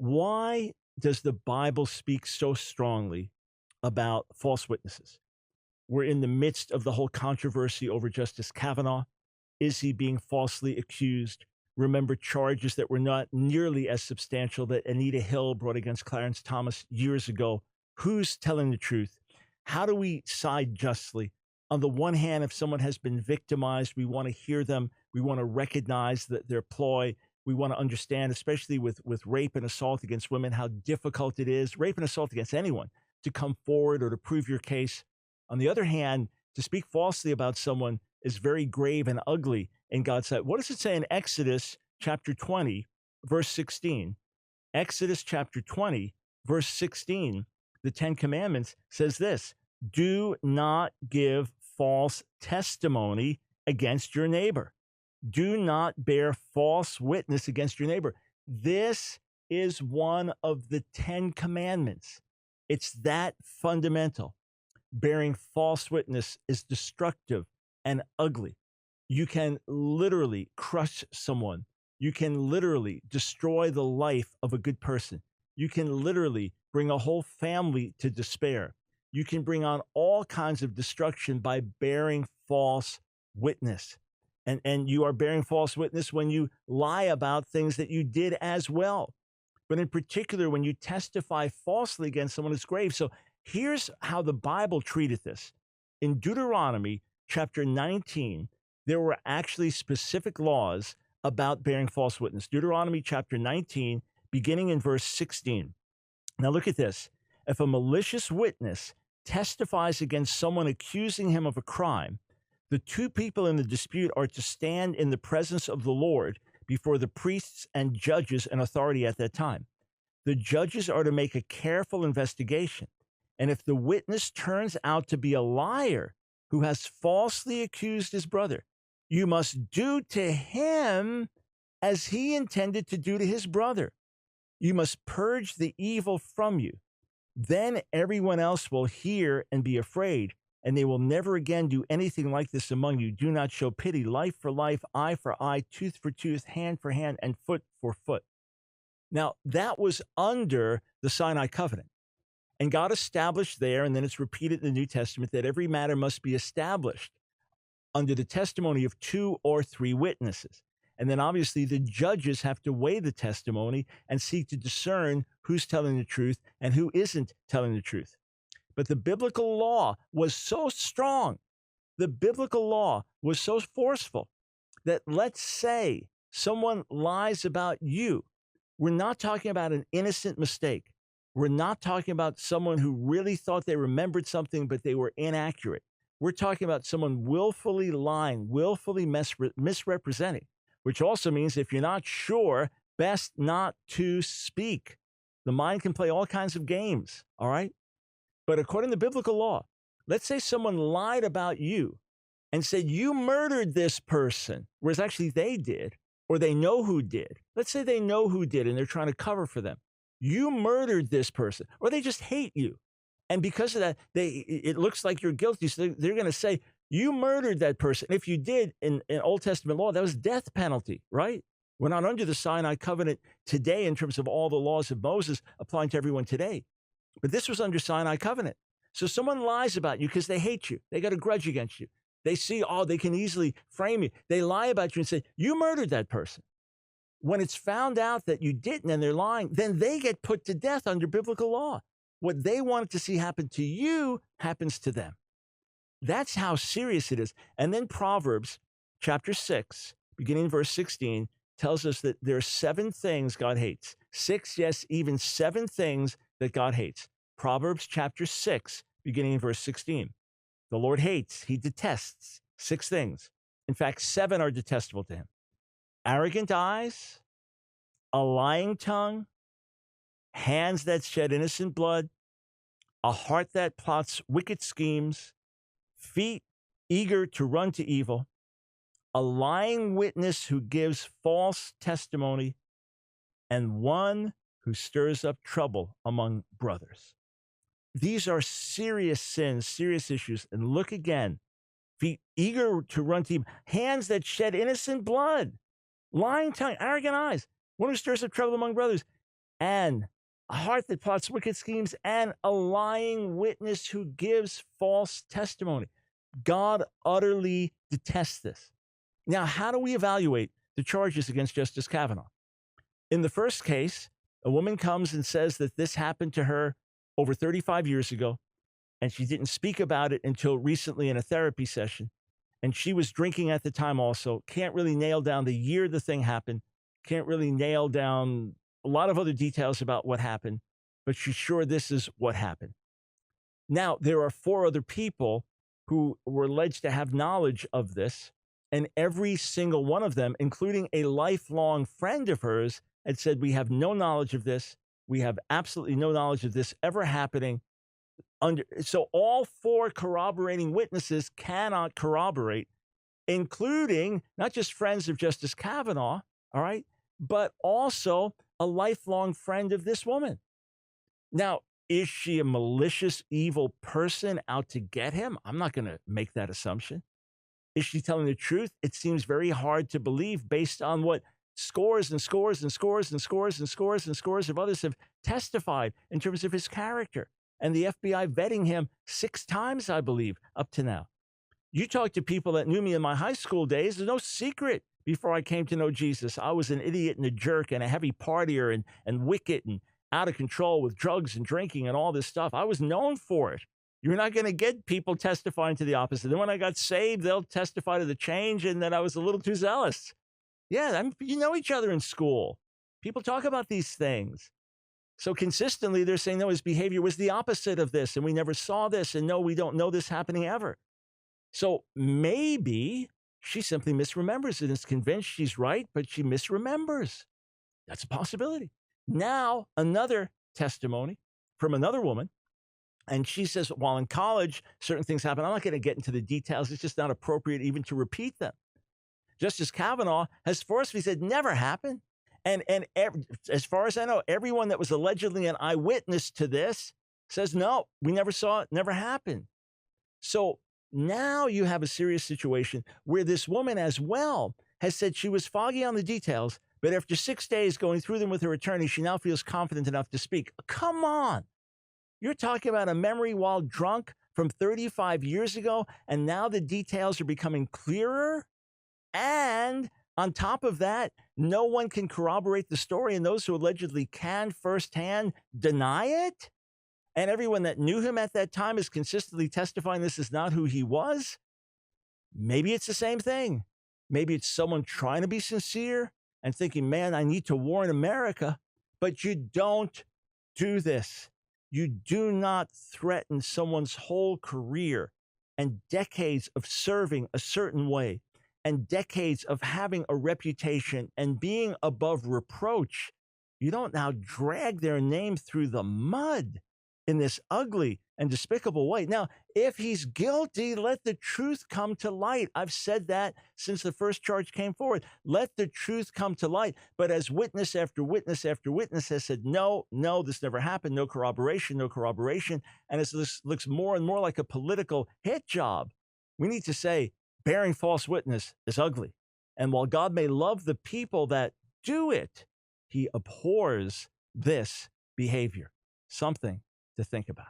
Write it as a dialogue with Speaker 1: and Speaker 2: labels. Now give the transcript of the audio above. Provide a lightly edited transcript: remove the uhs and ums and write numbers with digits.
Speaker 1: Why does the Bible speak so strongly about false witnesses? We're in the midst of the whole controversy over Justice Kavanaugh. Is he being falsely accused? Remember charges that were not nearly as substantial that Anita Hill brought against Clarence Thomas years ago. Who's telling the truth? How do we side justly? On the one hand, if someone has been victimized, we want to hear them. We want to recognize that their ploy. We want to understand, especially with rape and assault against women, how difficult it is, rape and assault against anyone, to come forward or to prove your case. On the other hand, to speak falsely about someone is very grave and ugly in God's sight. What does it say in Exodus chapter 20, verse 16? Exodus chapter 20, verse 16, the Ten Commandments says this: do not give false testimony against your neighbor. Do not bear false witness against your neighbor. This is one of the 10 commandments. It's that fundamental. Bearing false witness is destructive and ugly. You can literally crush someone. You can literally destroy the life of a good person. You can literally bring a whole family to despair. You can bring on all kinds of destruction by bearing false witness. And you are bearing false witness when you lie about things that you did as well. But in particular, when you testify falsely against someone, it's grave. So here's how the Bible treated this. In Deuteronomy chapter 19, there were actually specific laws about bearing false witness. Deuteronomy chapter 19, beginning in verse 16. Now look at this. If a malicious witness testifies against someone accusing him of a crime, the two people in the dispute are to stand in the presence of the Lord before the priests and judges and authority at that time. The judges are to make a careful investigation. And if the witness turns out to be a liar who has falsely accused his brother, you must do to him as he intended to do to his brother. You must purge the evil from you. Then everyone else will hear and be afraid, and they will never again do anything like this among you. Do not show pity, life for life, eye for eye, tooth for tooth, hand for hand, and foot for foot. Now, that was under the Sinai covenant. And God established there, and then it's repeated in the New Testament, that every matter must be established under the testimony of 2 or 3 witnesses. And then obviously the judges have to weigh the testimony and seek to discern who's telling the truth and who isn't telling the truth. But the biblical law was so strong, the biblical law was so forceful that, let's say someone lies about you. We're not talking about an innocent mistake. We're not talking about someone who really thought they remembered something, but they were inaccurate. We're talking about someone willfully lying, willfully misrepresenting, which also means if you're not sure, best not to speak. The mind can play all kinds of games, all right? But according to biblical law, let's say someone lied about you and said you murdered this person, whereas actually they did, or they know who did. Let's say they know who did and they're trying to cover for them. You murdered this person, or they just hate you. And because of that, it looks like you're guilty. So they're going to say, you murdered that person. If you did, in Old Testament law, that was death penalty, right? We're not under the Sinai covenant today in terms of all the laws of Moses applying to everyone today. But this was under Sinai covenant. So someone lies about you because they hate you. They got a grudge against you. They see, they can easily frame you. They lie about you and say, you murdered that person. When it's found out that you didn't and they're lying, then they get put to death under biblical law. What they wanted to see happen to you happens to them. That's how serious it is. And then Proverbs chapter 6, beginning verse 16, tells us that there are 7 things God hates. 6, yes, even 7 things that God hates. Proverbs chapter 6, beginning in verse 16. The Lord hates, he detests 6 things. In fact, 7 are detestable to him. Arrogant eyes, a lying tongue, hands that shed innocent blood, a heart that plots wicked schemes, feet eager to run to evil, a lying witness who gives false testimony, and one who stirs up trouble among brothers. These are serious sins, serious issues. And look again, feet eager to run to evil, hands that shed innocent blood, lying tongue, arrogant eyes, one who stirs up trouble among brothers. and a heart that plots wicked schemes, and a lying witness who gives false testimony. God utterly detests this. Now, how do we evaluate the charges against Justice Kavanaugh? In the first case, a woman comes and says that this happened to her over 35 years ago, and she didn't speak about it until recently in a therapy session. And she was drinking at the time also. Can't really nail down the year the thing happened. Can't really nail down a lot of other details about what happened, but she's sure this is what happened. Now, there are 4 other people who were alleged to have knowledge of this, and every single one of them, including a lifelong friend of hers, had said, we have no knowledge of this. We have absolutely no knowledge of this ever happening. So all 4 corroborating witnesses cannot corroborate, including not just friends of Justice Kavanaugh, all right, but also a lifelong friend of this woman. Now, is she a malicious, evil person out to get him? I'm not going to make that assumption. Is she telling the truth? It seems very hard to believe based on what scores and scores and scores and scores and scores and scores of others have testified in terms of his character. And the FBI vetting him 6 times, I believe, up to now. You talk to people that knew me in my high school days, there's no secret before I came to know Jesus. I was an idiot and a jerk and a heavy partier and wicked and out of control with drugs and drinking and all this stuff. I was known for it. You're not going to get people testifying to the opposite. Then when I got saved, they'll testify to the change and that I was a little too zealous. Yeah, you know each other in school. People talk about these things. So consistently, they're saying, no, his behavior was the opposite of this, and we never saw this, and no, we don't know this happening ever. So maybe she simply misremembers and is convinced she's right, but she misremembers. That's a possibility. Now, another testimony from another woman, and she says, while in college, certain things happen. I'm not going to get into the details. It's just not appropriate even to repeat them. Justice Kavanaugh has forcefully said, never happened. And as far as I know, everyone that was allegedly an eyewitness to this says, no, we never saw it, never happened. So now you have a serious situation where this woman as well has said she was foggy on the details, but after 6 days going through them with her attorney, she now feels confident enough to speak. Come on. You're talking about a memory while drunk from 35 years ago, and now the details are becoming clearer. And on top of that, no one can corroborate the story, and those who allegedly can firsthand deny it. And everyone that knew him at that time is consistently testifying this is not who he was. Maybe it's the same thing. Maybe it's someone trying to be sincere and thinking, man, I need to warn America. But you don't do this. You do not threaten someone's whole career and decades of serving a certain way and decades of having a reputation and being above reproach. You don't now drag their name through the mud in this ugly and despicable way. Now, if he's guilty, let the truth come to light. I've said that since the first charge came forward. Let the truth come to light. But as witness after witness after witness has said, no, this never happened, no corroboration. And as this looks more and more like a political hit job, we need to say bearing false witness is ugly. And while God may love the people that do it, he abhors this behavior. Something to think about.